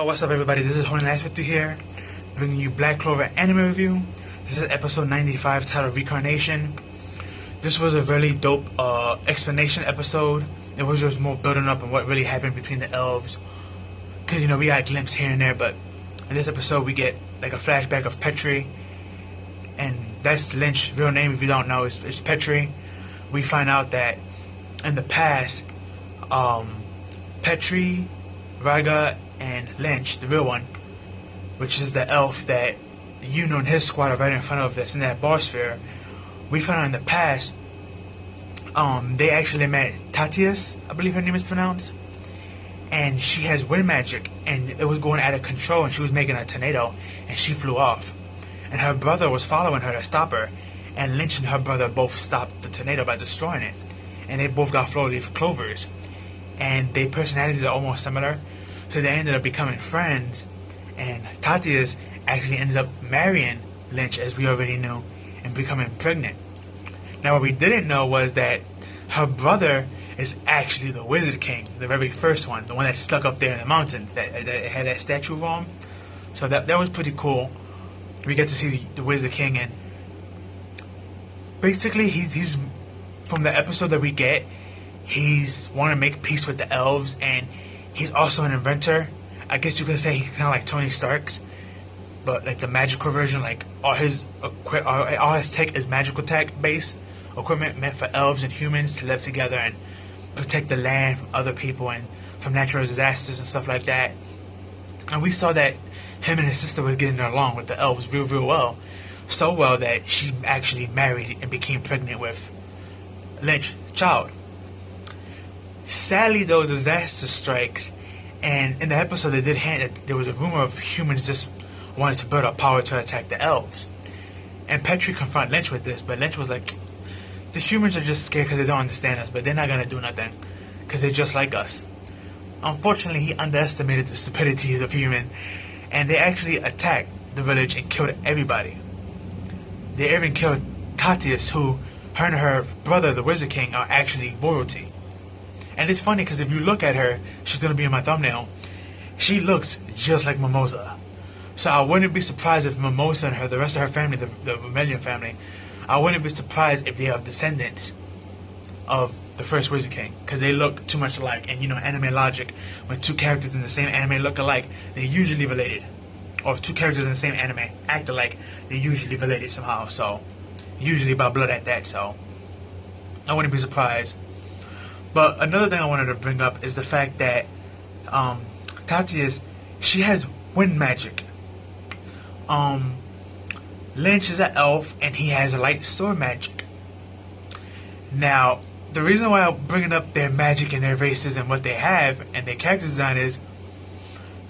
What's up everybody, this is Horny Nice with you here, bringing you Black Clover anime review. This is episode 95 titled Reincarnation. This was a really dope explanation episode. It was just more building up on what really happened between the elves. Cause we got a glimpse here and there, but in this episode we get like a flashback of Petri. And that's Lynch's real name, if you don't know, is Petri. We find out that in the past, Petri, Raga, and Lynch, the real one, which is the elf that Yooooo and his squad are right in front of that's in that bar sphere. We found out in the past, they actually met Tatius, I believe her name is pronounced, and she has wind magic, and it was going out of control, and she was making a tornado, and she flew off. And her brother was following her to stop her, and Lynch and her brother both stopped the tornado by destroying it, and they both got floor-leaf clovers, and their personalities are almost similar. So they ended up becoming friends, and Tatius actually ends up marrying Lynch, as we already knew, and becoming pregnant. Now what we didn't know was that her brother is actually the Wizard King, the very first one, the one that's stuck up there in the mountains, that had that statue of him. So that was pretty cool. We get to see the Wizard King, and basically he's from the episode that we get, he's want to make peace with the elves, and he's also an inventor. I guess you could say he's kind of like Tony Stark's, but like the magical version. Like all his tech is magical tech based equipment meant for elves and humans to live together and protect the land from other people and from natural disasters and stuff like that. And we saw that him and his sister were getting along with the elves real well, so well that she actually married and became pregnant with Lynch's child. Sadly though, disaster strikes, and in the episode they did hint that there was a rumor of humans just wanted to build up power to attack the elves. And Petri confronted Lynch with this, but Lynch was like, the humans are just scared because they don't understand us, but they're not going to do nothing because they're just like us. Unfortunately, he underestimated the stupidity of human, and they actually attacked the village and killed everybody. They even killed Tatius, who her and her brother, the Wizard King, are actually royalty. And it's funny because if you look at her, she's going to be in my thumbnail, she looks just like Mimosa. So I wouldn't be surprised if Mimosa and her, the rest of her family, the Vermilion family, I wouldn't be surprised if they are descendants of the first Wizard King, because they look too much alike. And anime logic, when two characters in the same anime look alike, they're usually related. Or if two characters in the same anime act alike, they're usually related somehow. So usually by blood at that, so I wouldn't be surprised. But another thing I wanted to bring up is the fact that Tatius, she has wind magic. Lynch is an elf, and he has a light sword magic. Now, the reason why I'm bringing up their magic and their races and what they have and their character design is,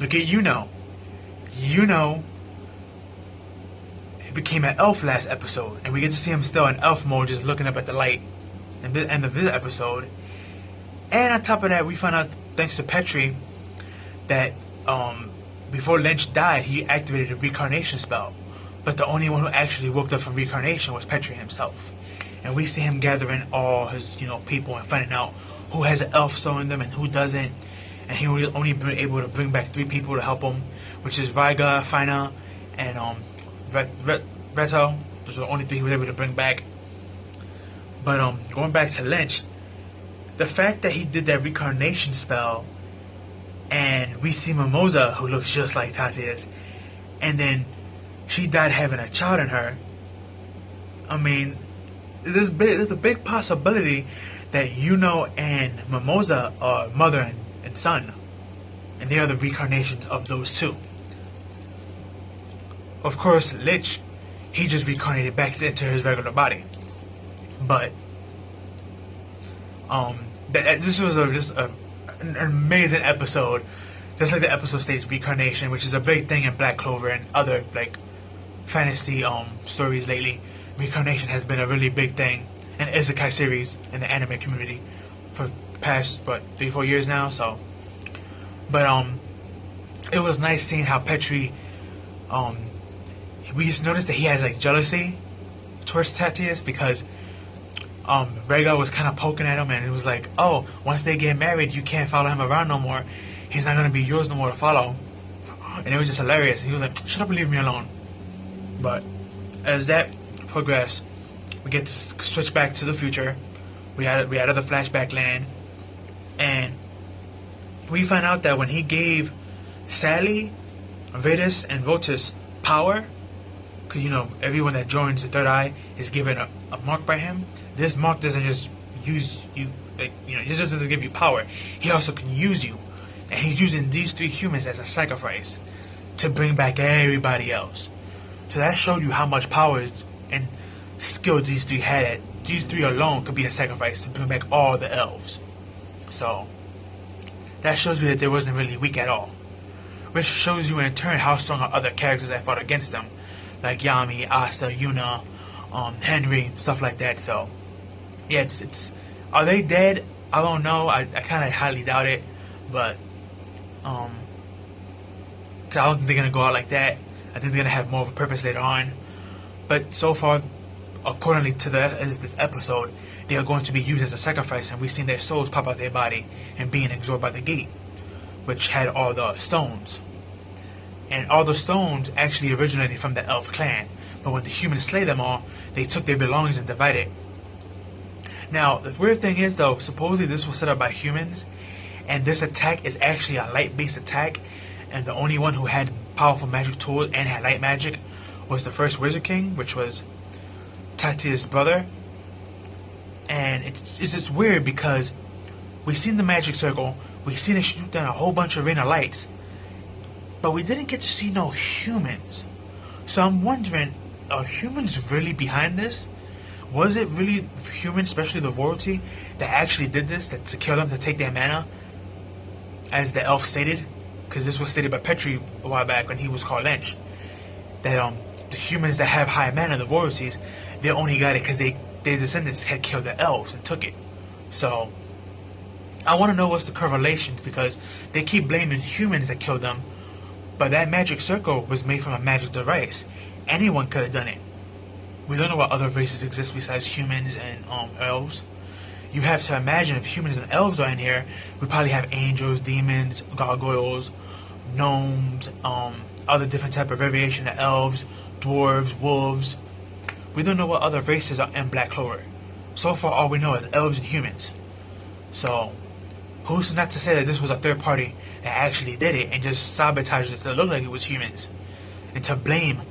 look at Yooooo. Yooooo became an elf last episode, and we get to see him still in elf mode, just looking up at the light in the end of this episode. And on top of that, we found out, thanks to Petri, that before Lynch died, he activated a reincarnation spell. But the only one who actually woke up from reincarnation was Petri himself. And we see him gathering all his, people and finding out who has an elf soul in them and who doesn't. And he was only been able to bring back 3 people to help him, which is Raga, Fina, and Reto. Those are the only 3 he was able to bring back. But going back to Lynch, the fact that he did that reincarnation spell, and we see Mimosa, who looks just like Tatius, and then she died having a child in her. I mean, there's a big possibility that Yooooo and Mimosa are mother and son, and they are the reincarnations of those 2. Of course, Lynch, he just reincarnated back into his regular body. But this was an amazing episode, just like the episode states, reincarnation, which is a big thing in Black Clover and other fantasy stories lately. Reincarnation has been a really big thing in Isekai series in the anime community for the past 3-4 years now. So, but it was nice seeing how Petri, we just noticed that he has jealousy towards Tatius, because Rhaegar was kind of poking at him, and it was like, oh, once they get married, you can't follow him around no more. He's not going to be yours no more to follow. And it was just hilarious. He was like, shut up and leave me alone. But as that progressed, we get to switch back to the future. We had the flashback land, and we find out that when he gave Sally, Vetus, and Votus power, because everyone that joins the Third Eye is given a mark by him. This mark doesn't just use you, it just doesn't give you power. He also can use you, and he's using these 3 humans as a sacrifice to bring back everybody else. So that showed you how much power and skill these 3 had. These 3 alone could be a sacrifice to bring back all the elves. So that shows you that they wasn't really weak at all. Which shows you in turn how strong are other characters that fought against them, like Yami, Asta, Yuna, Henry, stuff like that. So yeah, it's are they dead? I don't know. I kind of highly doubt it, but cause I don't think they're gonna go out like that. I think they're gonna have more of a purpose later on. But so far, accordingly to this episode, they are going to be used as a sacrifice, and we've seen their souls pop out their body and being absorbed by the gate, which had all the stones. And all the stones actually originated from the elf clan, but when the humans slay them all, they took their belongings and divided. Now, the weird thing is though, supposedly this was set up by humans, and this attack is actually a light-based attack, and the only one who had powerful magic tools and had light magic was the first Wizard King, which was Tatia's brother. And it's just weird because we've seen the magic circle, we've seen it shoot down a whole bunch of arena lights, but we didn't get to see no humans. So I'm wondering, are humans really behind this? Was it really humans, especially the royalty, that actually did this, that to kill them, to take their mana, as the elf stated? Because this was stated by Petrie a while back when he was called Lynch, that the humans that have high mana, the royalties, they only got it because their descendants had killed the elves and took it. So I want to know what's the correlations, because they keep blaming humans that killed them, but that magic circle was made from a magic device. Anyone could have done it. We don't know what other races exist besides humans and elves. You have to imagine if humans and elves are in here, we probably have angels, demons, gargoyles, gnomes, other different type of variation of elves, dwarves, wolves. We don't know what other races are in Black Clover. So far, all we know is elves and humans. So, who's not to say that this was a third party that actually did it and just sabotaged it to look like it was humans, and to blame,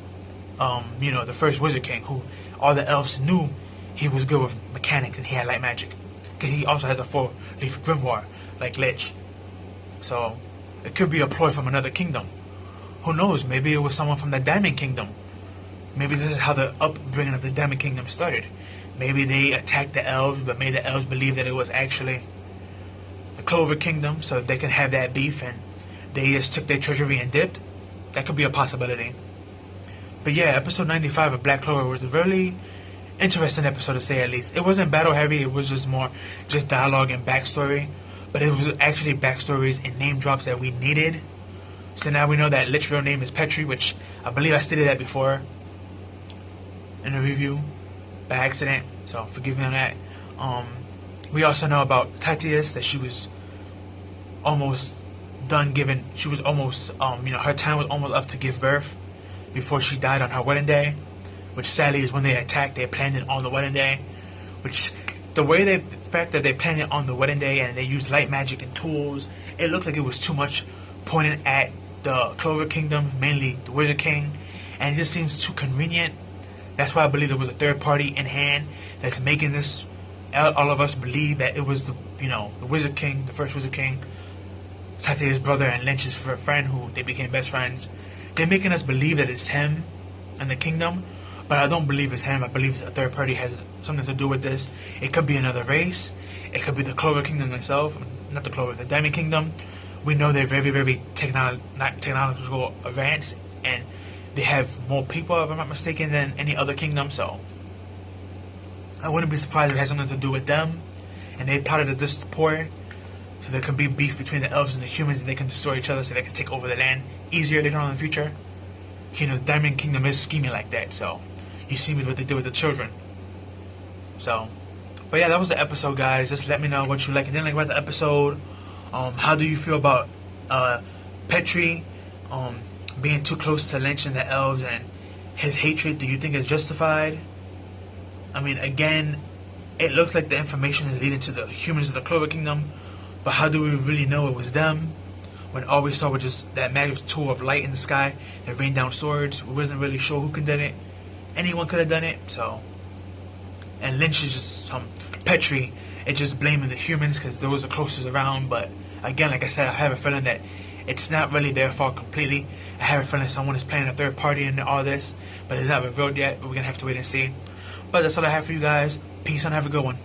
the first Wizard King, who all the elves knew he was good with mechanics and he had light magic, because he also has a 4-leaf grimoire like Lich. So it could be a ploy from another kingdom. Who knows? Maybe it was someone from the Diamond Kingdom. Maybe this is how the upbringing of the Diamond Kingdom started. Maybe they attacked the elves, but made the elves believe that it was actually the Clover Kingdom, so they can have that beef, and they just took their treasury and dipped. That could be a possibility. But yeah, episode 95 of Black Clover was a really interesting episode, to say at least. It wasn't battle heavy, it was just more dialogue and backstory. But it was actually backstories and name drops that we needed. So now we know that Lich's real name is Petrie, which I believe I stated that before in a review by accident, so forgive me on that. We also know about Tatius, that she was almost done giving, she was almost, her time was almost up to give birth before she died on her wedding day, which sadly is when they attacked. They planned it on the wedding day, which the fact that they planned it on the wedding day and they used light magic and tools, it looked like it was too much pointed at the Clover Kingdom, mainly the Wizard King, and it just seems too convenient. That's why I believe there was a third party in hand that's making this, all of us believe that it was the Wizard King, the first Wizard King, Tatia's brother and Lynch's friend, who they became best friends. They're making us believe that it's him and the kingdom, but I don't believe it's him. I believe a third party has something to do with this. It could be another race. It could be the Clover Kingdom themselves, not the Clover, the Diamond Kingdom. We know they're very, very technological advanced, and they have more people, if I'm not mistaken, than any other kingdom. So I wouldn't be surprised if it has something to do with them, and they plotted this pour, so there can be beef between the elves and the humans, and they can destroy each other, so they can take over the land easier later on in the future. The Diamond Kingdom is scheming like that, so you see what they did with the children. So, but yeah, that was the episode, guys. Just let me know what you like and didn't like about the episode. How do you feel about Petrie? being too close to Lynch and the elves and his hatred, do you think is justified? I mean, again, it looks like the information is leading to the humans of the Clover Kingdom, but how do we really know it was them when all we saw was just that magic tool of light in the sky that rained down swords? We wasn't really sure who could have done it. Anyone could have done it, so. And Lynch is just, Petrie, it's just blaming the humans because those are closest around, but again, like I said, I have a feeling that it's not really their fault completely. I have a feeling someone is playing a third party in all this, but it's not revealed yet. We're going to have to wait and see. But that's all I have for you guys. Peace and have a good one.